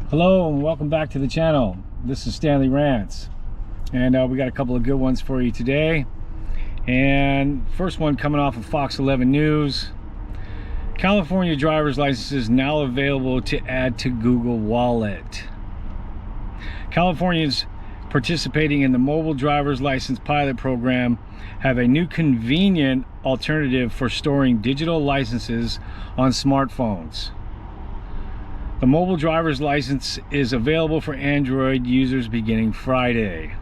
Hello and welcome back to the channel. This is Stanley Rants, and we got a couple of good ones for you today. And first one coming off of Fox 11 News. California driver's licenses now available to add to Google Wallet. Californians participating in the mobile driver's license pilot program have a new convenient alternative for storing digital licenses on smartphones. The mobile driver's license is available for Android users beginning Friday.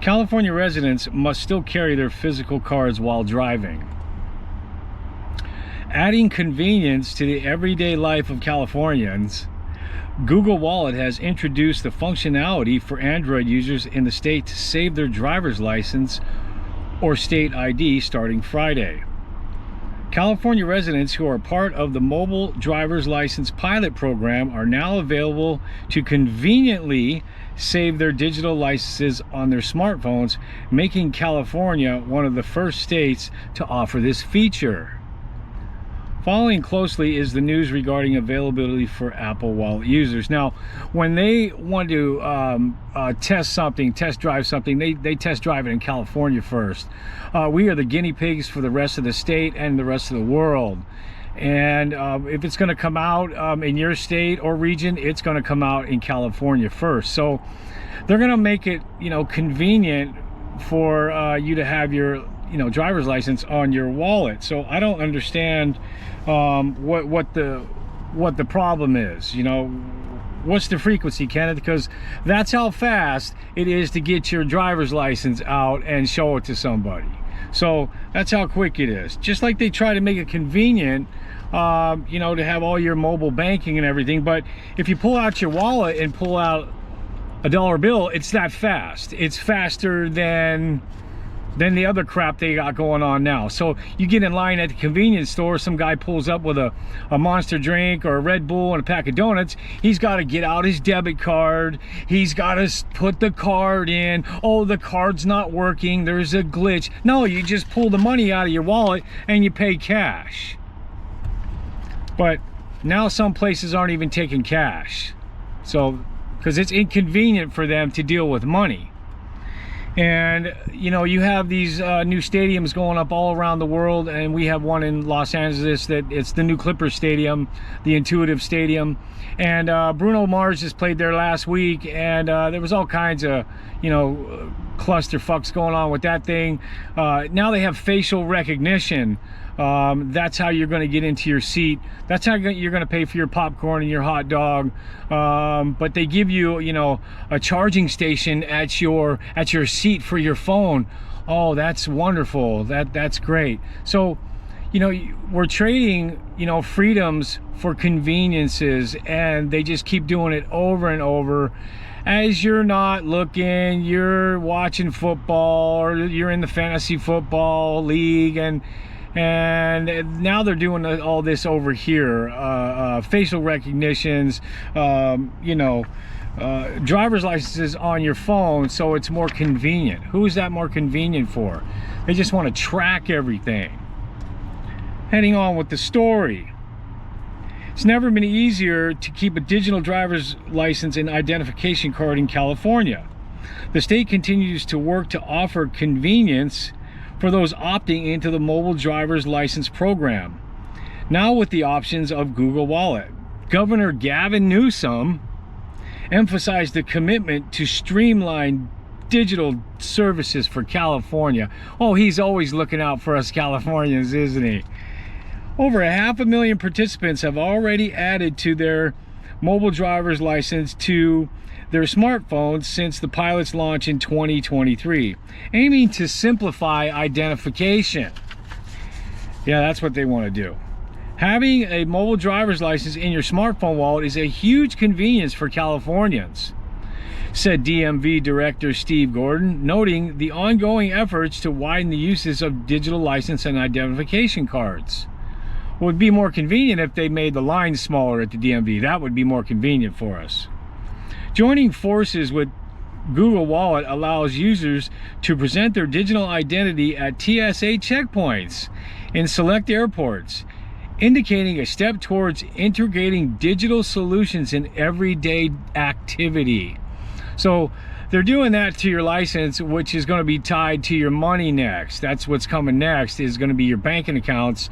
California residents must still carry their physical cards while driving. Adding convenience to the everyday life of Californians, Google Wallet has introduced the functionality for Android users in the state to save their driver's license or state ID starting Friday. California residents who are part of the mobile driver's license pilot program are now available to conveniently save their digital licenses on their smartphones, making California one of the first states to offer this feature. Following closely is the news regarding availability for Apple Wallet users. Now, when they want to test drive something, they test drive it in California first. We are the guinea pigs for the rest of the state and the rest of the world. And if it's going to come out in your state or region, it's going to come out in California first. So they're going to make it, convenient for you to have your driver's license on your wallet. So I don't understand what the problem is. What's the frequency, Kenneth? Because that's how fast it is to get your driver's license out and show it to somebody. So that's how quick it is. Just like they try to make it convenient, to have all your mobile banking and everything. But if you pull out your wallet and pull out a dollar bill, it's that fast. It's faster than the other crap they got going on now. So you get in line at the convenience store, some guy pulls up with a Monster drink or a Red Bull and a pack of donuts. He's got to get out his debit card. He's got to put the card in. Oh, the card's not working. There's a glitch. No, you just pull the money out of your wallet and you pay cash. But now some places aren't even taking cash. So, because it's inconvenient for them to deal with money. And you have these new stadiums going up all around the world, and we have one in Los Angeles that it's the new Clippers Stadium, the Intuitive Stadium. And Bruno Mars just played there last week, and there was all kinds of clusterfucks going on with that thing. Now they have facial recognition. That's how you're going to get into your seat. That's how you're going to pay for your popcorn and your hot dog. But they give you, a charging station at your seat for your phone. Oh, that's wonderful. That's great. So, we're trading, freedoms for conveniences, and they just keep doing it over and over. As you're not looking, you're watching football, or you're in the fantasy football league, and now they're doing all this over here, facial recognitions, driver's licenses on your phone, so it's more convenient. Who is that more convenient for? They just want to track everything. Heading on with the story. It's never been easier to keep a digital driver's license and identification card in California. The state continues to work to offer convenience for those opting into the mobile driver's license program. Now with the options of Google Wallet, Governor Gavin Newsom emphasized the commitment to streamline digital services for California. Oh, he's always looking out for us Californians, isn't he? Over 500,000 participants have already added to their mobile driver's license to their smartphones since the pilot's launch in 2023, aiming to simplify identification. Yeah, that's what they want to do. Having a mobile driver's license in your smartphone wallet is a huge convenience for Californians, said DMV Director Steve Gordon, noting the ongoing efforts to widen the uses of digital license and identification cards. It would be more convenient if they made the lines smaller at the DMV. That would be more convenient for us. Joining forces with Google Wallet allows users to present their digital identity at TSA checkpoints in select airports indicating a step towards integrating digital solutions in everyday activity. So they're doing that to your license, which is going to be tied to your money next. That's what's coming next, is going to be your banking accounts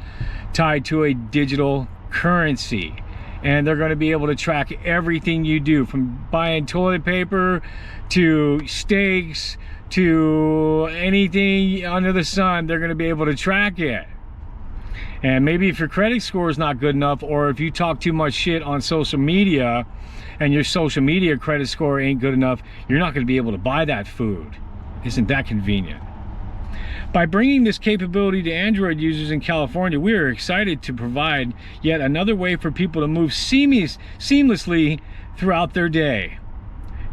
tied to a digital currency. And they're going to be able to track everything you do, from buying toilet paper to steaks to anything under the sun. They're going to be able to track it. And maybe if your credit score is not good enough, or if you talk too much shit on social media and your social media credit score ain't good enough, you're not going to be able to buy that food. Isn't that convenient? By bringing this capability to Android users in California, we are excited to provide yet another way for people to move seamlessly throughout their day.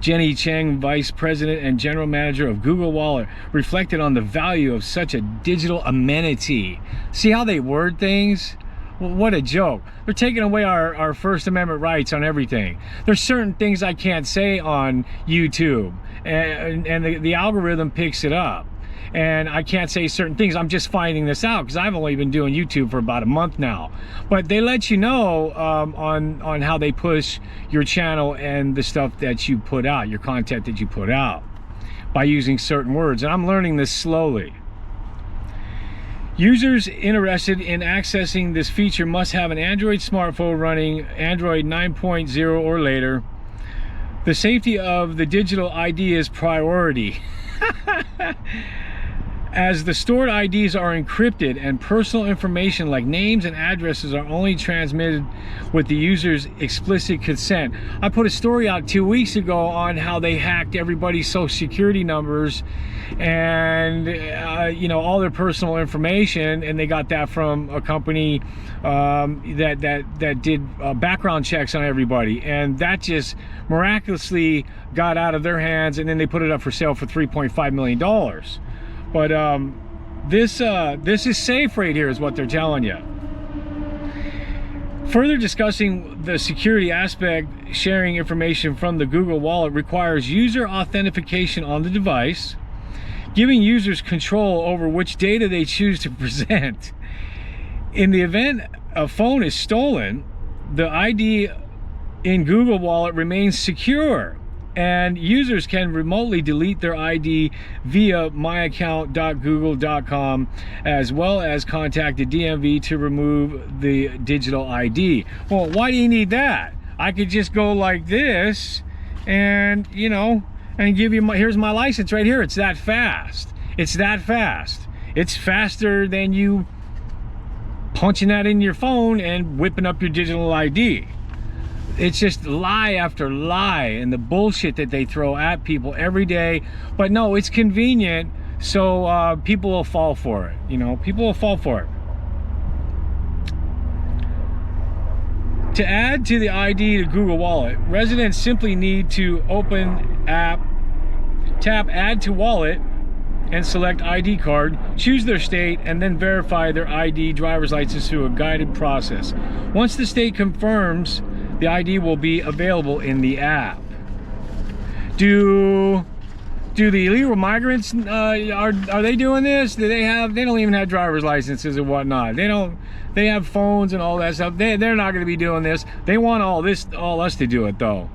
Jenny Cheng, Vice President and General Manager of Google Wallet, reflected on the value of such a digital amenity. See how they word things? Well, what a joke. They're taking away our First Amendment rights on everything. There's certain things I can't say on YouTube, and the algorithm picks it up. And I can't say certain things. I'm just finding this out because I've only been doing YouTube for about a month now. But they let you know on how they push your channel and the stuff that you put out, your content that you put out, by using certain words. And I'm learning this slowly. Users interested in accessing this feature must have an Android smartphone running Android 9.0 or later. The safety of the digital ID is priority. As the stored IDs are encrypted and personal information like names and addresses are only transmitted with the user's explicit consent. I put a story out 2 weeks ago on how they hacked everybody's social security numbers and you know, all their personal information, and they got that from a company that did background checks on everybody, and that just miraculously got out of their hands, and then they put it up for sale for $3.5 million. But this is safe right here, is what they're telling you. Further discussing the security aspect, sharing information from the Google Wallet requires user authentication on the device, giving users control over which data they choose to present. In the event a phone is stolen, the ID in Google Wallet remains secure, and users can remotely delete their ID via myaccount.google.com, as well as contact the DMV to remove the digital ID. Well, why do you need that? I could just go like this and, you know, and give you my, here's my license right here. It's that fast. It's that fast. It's faster than you punching that in your phone and whipping up your digital ID. It's just lie after lie and the bullshit that they throw at people every day. But no, it's convenient, so people will fall for it. You know, people will fall for it. To add to the ID to Google Wallet, residents simply need to open app, tap Add to Wallet, and select ID card, choose their state, and then verify their ID driver's license through a guided process. Once the state confirms, the ID will be available in the app. Do the illegal migrants are they doing this? Do they don't even have driver's licenses and whatnot. They have phones and all that stuff. They're not going to be doing this. They want all us to do it though.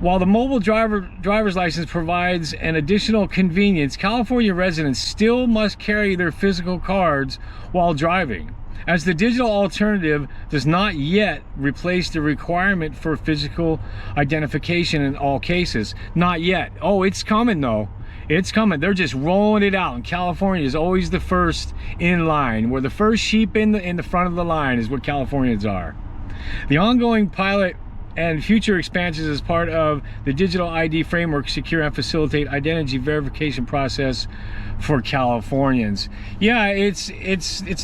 While the mobile driver's license provides an additional convenience, California residents still must carry their physical cards while driving, as the digital alternative does not yet replace the requirement for physical identification in all cases. Not yet. Oh, it's coming though. It's coming. They're just rolling it out, and California is always the first in line. We're the first sheep in the front of the line, is what Californians are. The ongoing pilot and future expansions as part of the digital ID framework secure and facilitate identity verification process for Californians. Yeah, it's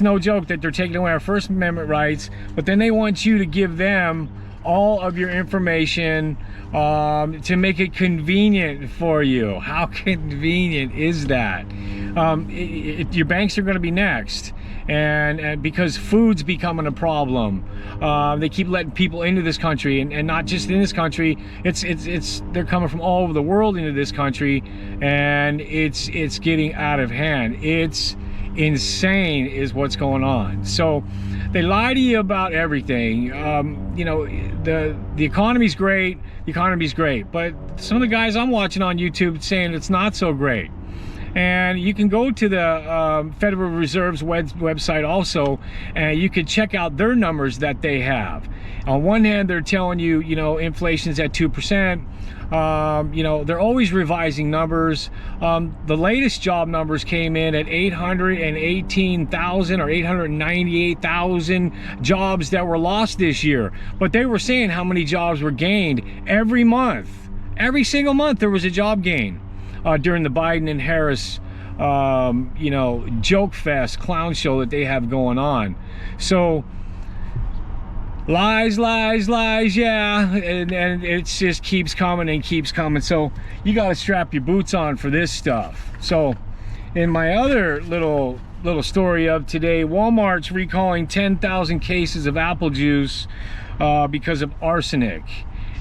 no joke that they're taking away our First Amendment rights, but then they want you to give them all of your information to make it convenient for you. How convenient is that? Your banks are going to be next, and because food's becoming a problem, they keep letting people into this country, and not just in this country. They're coming from all over the world into this country, and it's getting out of hand. It's insane is what's going on. So they lie to you about everything. You know, the economy's great, but some of the guys I'm watching on YouTube saying it's not so great. And you can go to the Federal Reserve's website also, and you can check out their numbers that they have. On one hand, they're telling you, you know, inflation's at 2%. You know, they're always revising numbers. The latest job numbers came in at 818,000 or 898,000 jobs that were lost this year. But they were saying how many jobs were gained every month. Every single month there was a job gain during the Biden and Harris, you know, joke fest, clown show that they have going on. So lies, yeah, and it just keeps coming and keeps coming. So you got to strap your boots on for this stuff. So in my other little story of today, Walmart's recalling 10,000 cases of apple juice because of arsenic.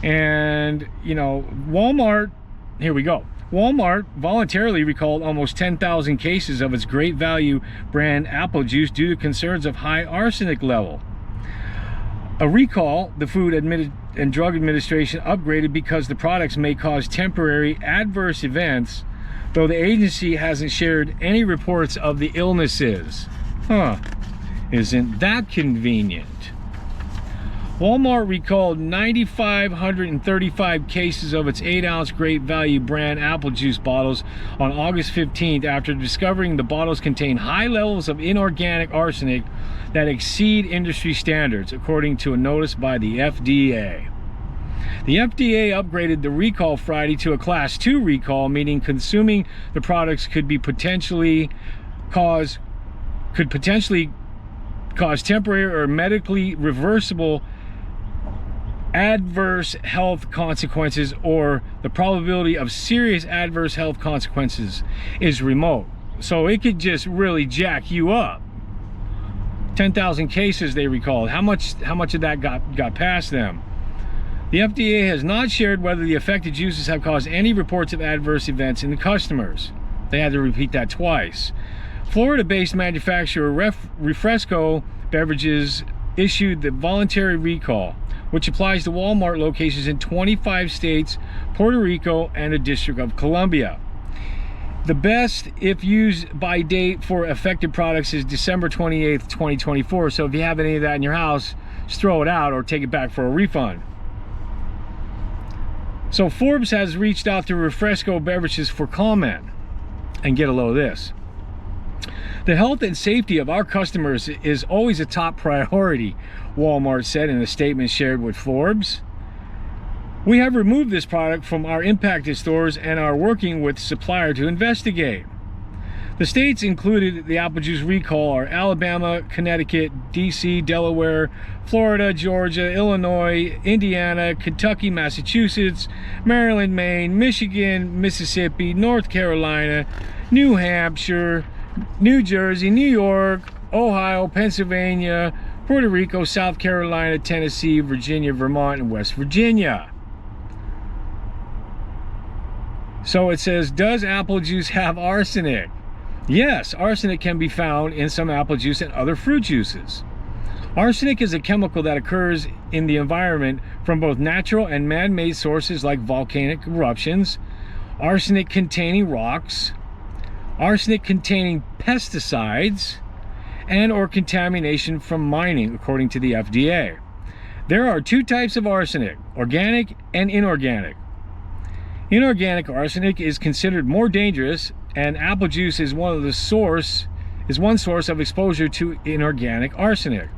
And you know, Walmart, here we go. Walmart voluntarily recalled almost 10,000 cases of its Great Value brand apple juice due to concerns of high arsenic level. A recall the Food and Drug Administration upgraded because the products may cause temporary adverse events, though the agency hasn't shared any reports of the illnesses. Isn't that convenient? Walmart recalled 9,535 cases of its 8-ounce Great Value brand apple juice bottles on August 15th after discovering the bottles contain high levels of inorganic arsenic that exceed industry standards, according to a notice by the FDA. The FDA upgraded the recall Friday to a Class 2 recall, meaning consuming the products could potentially cause temporary or medically reversible adverse health consequences, or the probability of serious adverse health consequences is remote. So it could just really jack you up. 10,000 cases they recalled. How much of that got past them? The FDA has not shared whether the affected juices have caused any reports of adverse events in the customers. They had to repeat that twice. Florida-based manufacturer Refresco Beverages issued the voluntary recall, which applies to Walmart locations in 25 states, Puerto Rico, and the District of Columbia. The best, if used by date for affected products, is December 28th, 2024. So if you have any of that in your house, just throw it out or take it back for a refund. So Forbes has reached out to Refresco Beverages for comment. And get a load of this. The health and safety of our customers is always a top priority, Walmart said in a statement shared with Forbes. We have removed this product from our impacted stores and are working with supplier to investigate. The states included the apple juice recall are Alabama, Connecticut, DC, Delaware, Florida, Georgia, Illinois, Indiana, Kentucky, Massachusetts, Maryland, Maine, Michigan, Mississippi, North Carolina, New Hampshire, New Jersey, New York, Ohio, Pennsylvania, Puerto Rico, South Carolina, Tennessee, Virginia, Vermont, and West Virginia. So it says, does apple juice have arsenic? Yes, arsenic can be found in some apple juice and other fruit juices. Arsenic is a chemical that occurs in the environment from both natural and man-made sources like volcanic eruptions, arsenic-containing rocks, arsenic-containing pesticides, and or contamination from mining, according to the FDA. There are two types of arsenic, organic and inorganic. Inorganic arsenic is considered more dangerous, and apple juice is one source of exposure to inorganic arsenic.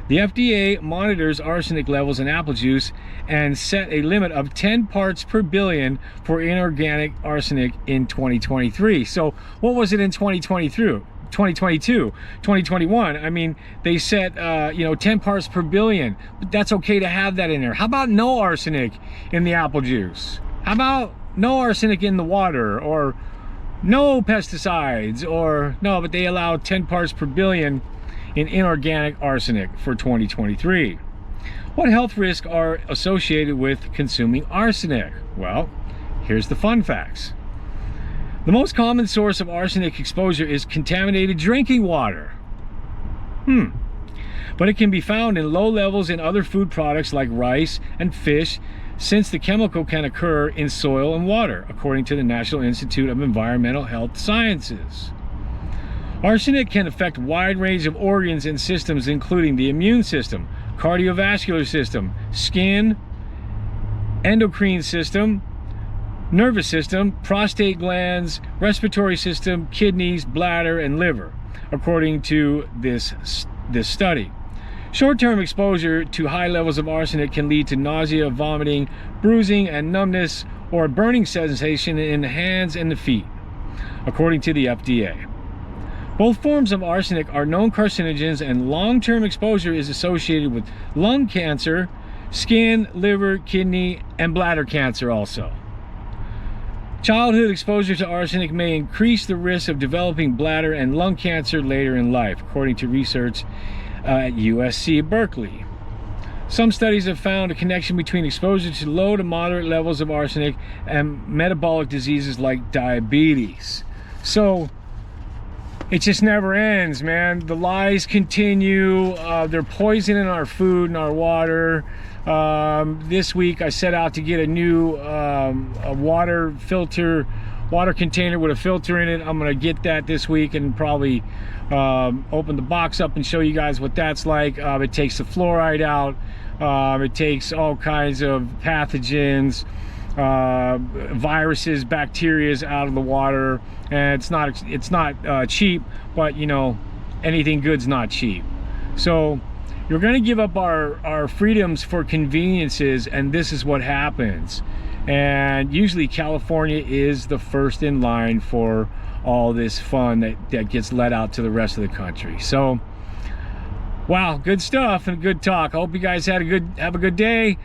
The FDA monitors arsenic levels in apple juice and set a limit of 10 parts per billion for inorganic arsenic in 2023. So what was it in 2022, 2021? I mean, they set 10 parts per billion, but that's okay to have that in there. How about no arsenic in the apple juice? How about no arsenic in the water, or no pesticides, or no, but they allow 10 parts per billion in inorganic arsenic for 2023. What health risks are associated with consuming arsenic? Well, here's the fun facts. The most common source of arsenic exposure is contaminated drinking water. But it can be found in low levels in other food products like rice and fish, since the chemical can occur in soil and water, according to the National Institute of Environmental Health Sciences. Arsenic can affect a wide range of organs and systems, including the immune system, cardiovascular system, skin, endocrine system, nervous system, prostate glands, respiratory system, kidneys, bladder, and liver, according to this study. Short-term exposure to high levels of arsenic can lead to nausea, vomiting, bruising, and numbness or burning sensation in the hands and the feet, according to the FDA. Both forms of arsenic are known carcinogens, and long-term exposure is associated with lung cancer, skin, liver, kidney, and bladder cancer also. Childhood exposure to arsenic may increase the risk of developing bladder and lung cancer later in life, according to research at USC Berkeley. Some studies have found a connection between exposure to low to moderate levels of arsenic and metabolic diseases like diabetes. So it just never ends, man. The lies continue. They're poisoning our food and our water. This week I set out to get a new a water container with a filter in it. I'm gonna get that this week and probably open the box up and show you guys what that's like. It takes the fluoride out. It takes all kinds of pathogens, viruses, bacteria out of the water, and it's not cheap, but you know, anything good's not cheap. So you're going to give up our freedoms for conveniences, and this is what happens. And usually California is the first in line for all this fun that gets let out to the rest of the country. So wow, good stuff and good talk. I hope you guys have a good day.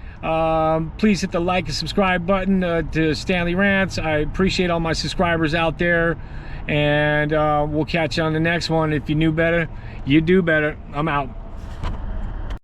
Please hit the like and subscribe button to Stanley Rants. I appreciate all my subscribers out there, and we'll catch you on the next one. If you knew better, you do better. I'm out.